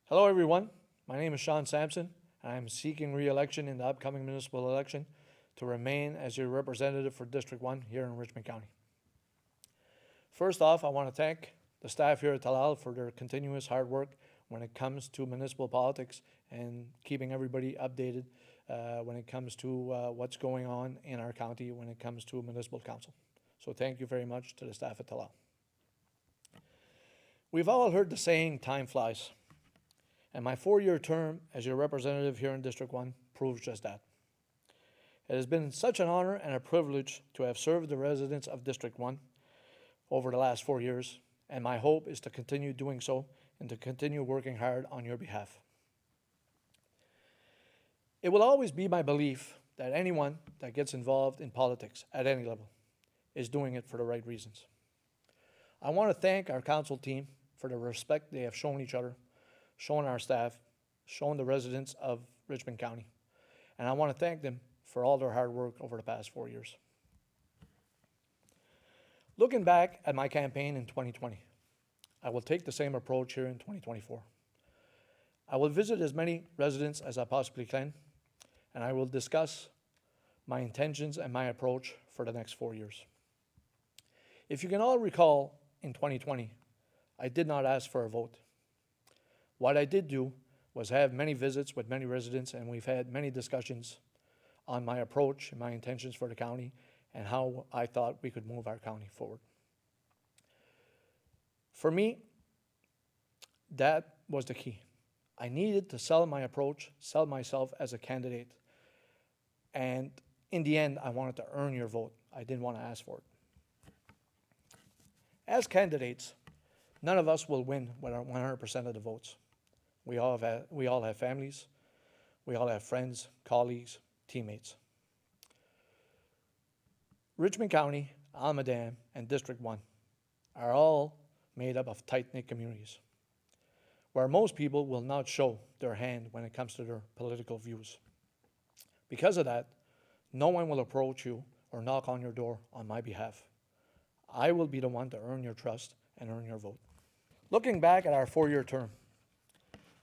Hello everyone, my name is Shawn Samson, and I am seeking re-election in the upcoming municipal election to remain as your representative for District 1 here in Richmond County. First off, I want to thank the staff here at Talal for their continuous hard work when it comes to municipal politics and keeping everybody updated when it comes to what's going on in our county when it comes to municipal council. So thank you very much to the staff at Talal. We've all heard the saying, time flies. And my 4-year term as your representative here in District 1 proves just that. It has been such an honor and a privilege to have served the residents of District 1 over the last 4 years, and my hope is to continue doing so and to continue working hard on your behalf. It will always be my belief that anyone that gets involved in politics at any level is doing it for the right reasons. I want to thank our council team for the respect they have shown each other, shown our staff, shown the residents of Richmond County. And I want to thank them for all their hard work over the past 4 years. Looking back at my campaign in 2020, I will take the same approach here in 2024. I will visit as many residents as I possibly can, and I will discuss my intentions and my approach for the next 4 years. If you can all recall, in 2020, I did not ask for a vote. What I did do was have many visits with many residents, and we've had many discussions on my approach and my intentions for the county and how I thought we could move our county forward. For me, that was the key. I needed to sell my approach, sell myself as a candidate, and in the end, I wanted to earn your vote. I didn't want to ask for it. As candidates, none of us will win with 100% of the votes. We all have families, we all have friends, colleagues, teammates. Richmond County, Almadam, and District 1 are all made up of tight-knit communities, where most people will not show their hand when it comes to their political views. Because of that, no one will approach you or knock on your door on my behalf. I will be the one to earn your trust and earn your vote. Looking back at our 4-year term,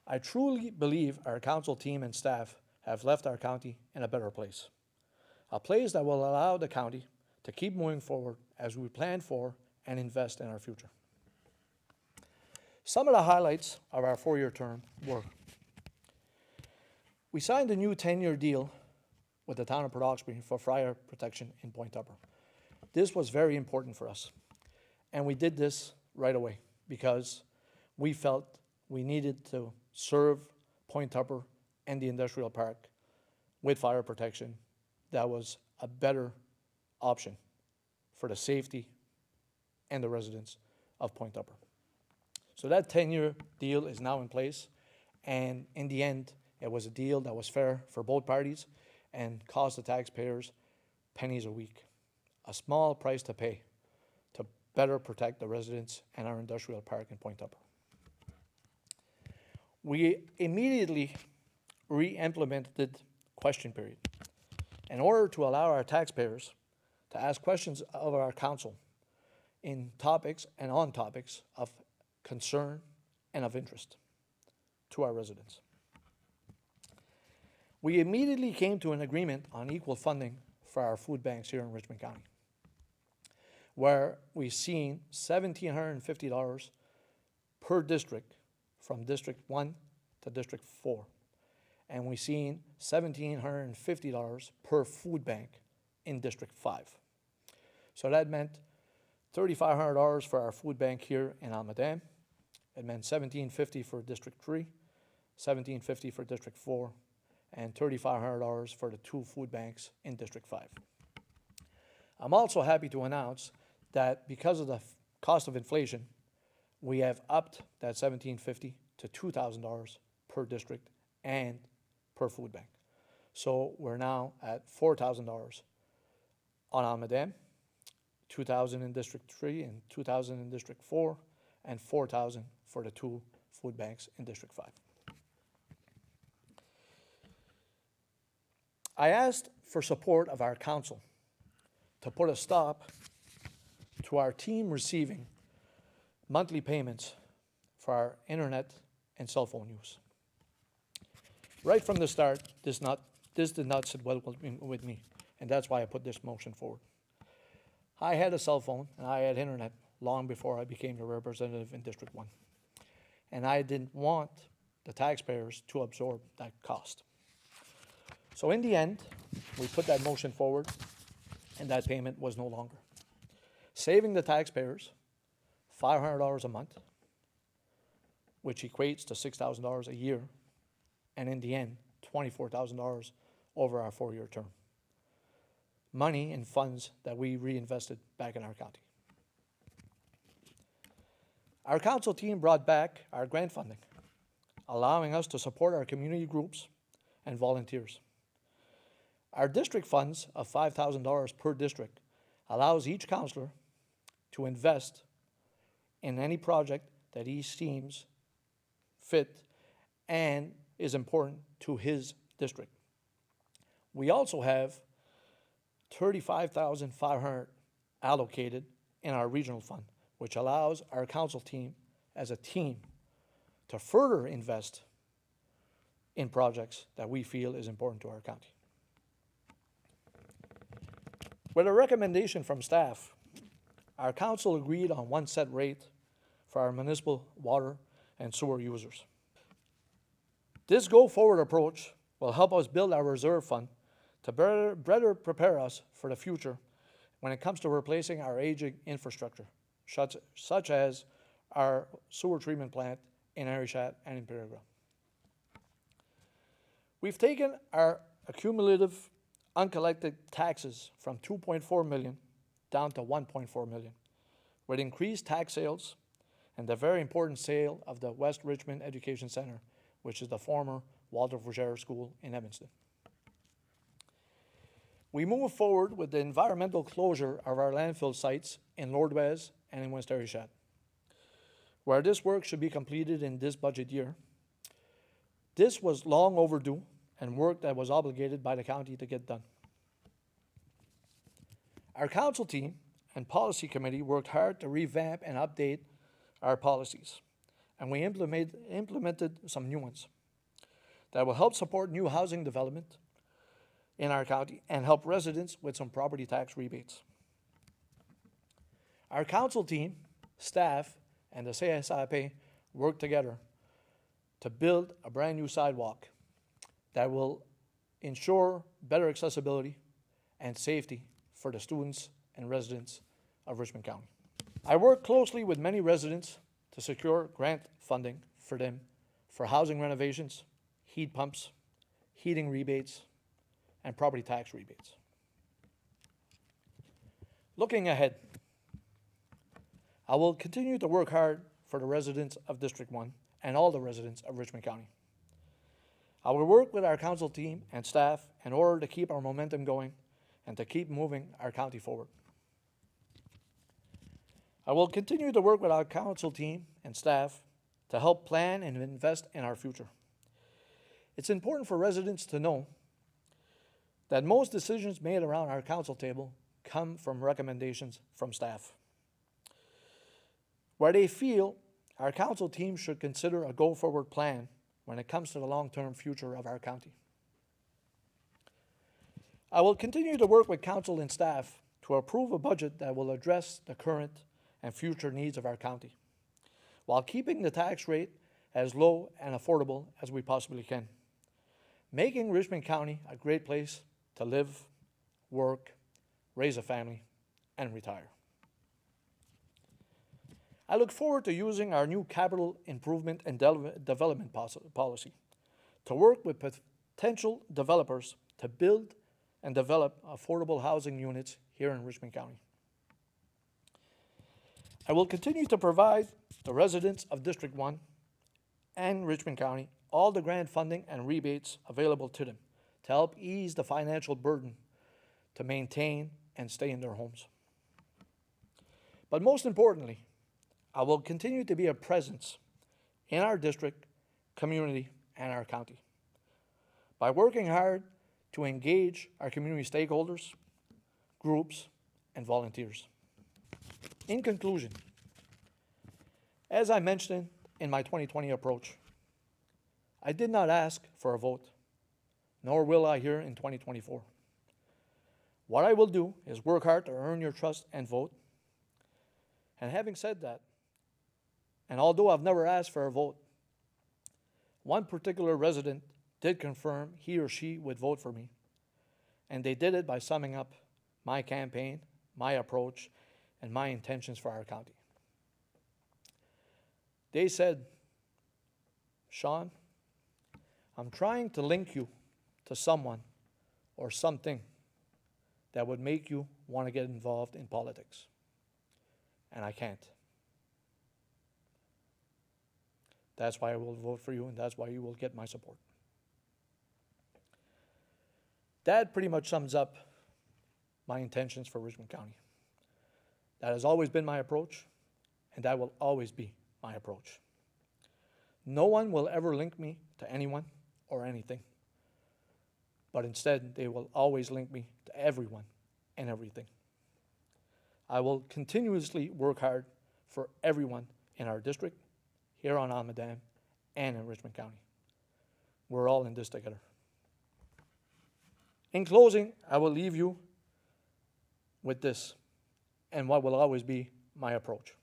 I truly believe our council team and staff have left our county in a better place. A place that will allow the county to keep moving forward as we plan for and invest in our future. Some of the highlights of our 4-year term were: we signed a new 10-year deal with the town of Port Hawkesbury for fire protection in Point Upper. This was very important for us, and we did this right away because we felt we needed to serve Point Upper and the industrial park with fire protection. That was a better option for the safety and the residents of Point Upper. So that 10-year deal is now in place, and in the end, it was a deal that was fair for both parties and cost the taxpayers pennies a week. A small price to pay to better protect the residents and our industrial park in Point Upper. We immediately re-implemented question period in order to allow our taxpayers to ask questions of our council in topics and on topics of concern and of interest to our residents. We immediately came to an agreement on equal funding for our food banks here in Richmond County, where we've seen $1,750 per district from District 1 to District 4. And we've seen $1,750 per food bank in District 5. So that meant $3,500 for our food bank here in Almadam. It meant $1,750 for District 3, $1,750 for District 4, and $3,500 for the 2 food banks in District 5. I'm also happy to announce that because of the cost of inflation, we have upped that $1,750 to $2,000 per district and per food bank. So we're now at $4,000 on Almadam, $2,000 in District 3 and $2,000 in District 4, and $4,000 for the 2 food banks in District 5. I asked for support of our council to put a stop to our team receiving monthly payments for our internet and cell phone use. Right from the start, this did not sit well with me, and that's why I put this motion forward. I had a cell phone and I had internet long before I became the representative in District 1, and I didn't want the taxpayers to absorb that cost. So in the end, we put that motion forward, and that payment was no longer, saving the taxpayers $500 a month, which equates to $6,000 a year, and in the end, $24,000 over our 4-year term. Money and funds that we reinvested back in our county. Our council team brought back our grant funding, allowing us to support our community groups and volunteers. Our district funds of $5,000 per district allows each councillor to invest in any project that he deems fit and is important to his district. We also have $35,500 allocated in our regional fund, which allows our council team as a team to further invest in projects that we feel is important to our county. With a recommendation from staff, our council agreed on one set rate for our municipal water and sewer users. This go-forward approach will help us build our reserve fund to better prepare us for the future when it comes to replacing our aging infrastructure, such as our sewer treatment plant in Arishat and in Pereira. We've taken our accumulative uncollected taxes from $2.4 million down to $1.4 million, with increased tax sales and the very important sale of the West Richmond Education Center, which is the former Walter Fougere School in Evanston. We move forward with the environmental closure of our landfill sites in Lordwez and in West Arishat, where this work should be completed in this budget year. This was long overdue and work that was obligated by the county to get done. Our council team and policy committee worked hard to revamp and update our policies, and we implemented some new ones that will help support new housing development in our county and help residents with some property tax rebates. Our council team, staff, and the CSIP worked together to build a brand new sidewalk that will ensure better accessibility and safety for the students and residents of Richmond County. I work closely with many residents to secure grant funding for them for housing renovations, heat pumps, heating rebates, and property tax rebates. Looking ahead, I will continue to work hard for the residents of District 1 and all the residents of Richmond County. I will work with our council team and staff in order to keep our momentum going and to keep moving our county forward. I will continue to work with our council team and staff to help plan and invest in our future. It's important for residents to know that most decisions made around our council table come from recommendations from staff, where they feel our council team should consider a go-forward plan when it comes to the long-term future of our county. I will continue to work with council and staff to approve a budget that will address the current and future needs of our county, while keeping the tax rate as low and affordable as we possibly can, making Richmond County a great place to live, work, raise a family, and retire. I look forward to using our new capital improvement and development policy to work with potential developers to build and develop affordable housing units here in Richmond County. I will continue to provide the residents of District 1 and Richmond County all the grant funding and rebates available to them to help ease the financial burden to maintain and stay in their homes. But most importantly, I will continue to be a presence in our district, community, and our county by working hard to engage our community stakeholders, groups, and volunteers. In conclusion, as I mentioned in my 2020 approach, I did not ask for a vote, nor will I here in 2024. What I will do is work hard to earn your trust and vote. And having said that, and although I've never asked for a vote, one particular resident did confirm he or she would vote for me. And they did it by summing up my campaign, my approach, and my intentions for our county. They said, Shawn, I'm trying to link you to someone or something that would make you want to get involved in politics. And I can't. That's why I will vote for you, and that's why you will get my support. That pretty much sums up my intentions for Richmond County. That has always been my approach, and that will always be my approach. No one will ever link me to anyone or anything, but instead they will always link me to everyone and everything. I will continuously work hard for everyone in our district, here on Almadam, and in Richmond County. We're all in this together. In closing, I will leave you with this, and what will always be my approach.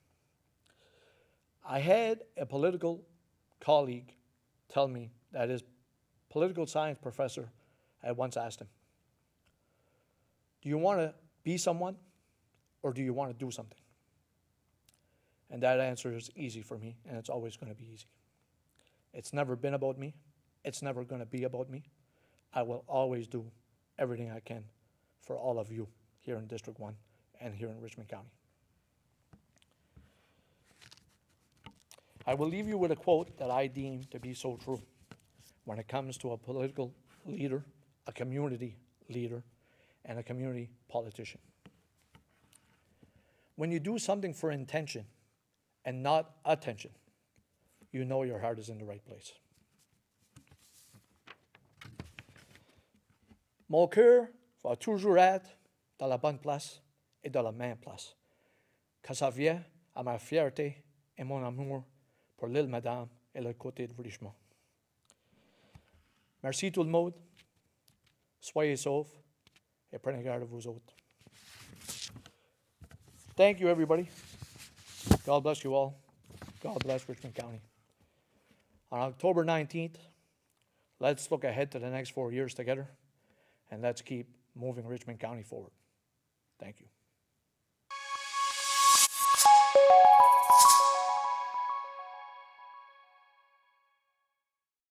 I had a political colleague tell me that his political science professor had once asked him, do you want to be someone, or do you want to do something? And that answer is easy for me, and it's always going to be easy. It's never been about me. It's never going to be about me. I will always do everything I can for all of you here in District 1 and here in Richmond County. I will leave you with a quote that I deem to be so true when it comes to a political leader, a community leader, and a community politician. When you do something for intention and not attention, you know your heart is in the right place. Mon cœur va toujours être dans la bonne place et dans la même place, quand ça vient à ma fierté et mon amour pour l'île Madame et le côté de Richmond. Merci tout le monde. Soyez saufs et prenez garde de vous autres. Thank you, everybody. God bless you all. God bless Richmond County. On October 19th, let's look ahead to the next 4 years together, and let's keep moving Richmond County forward. Thank you.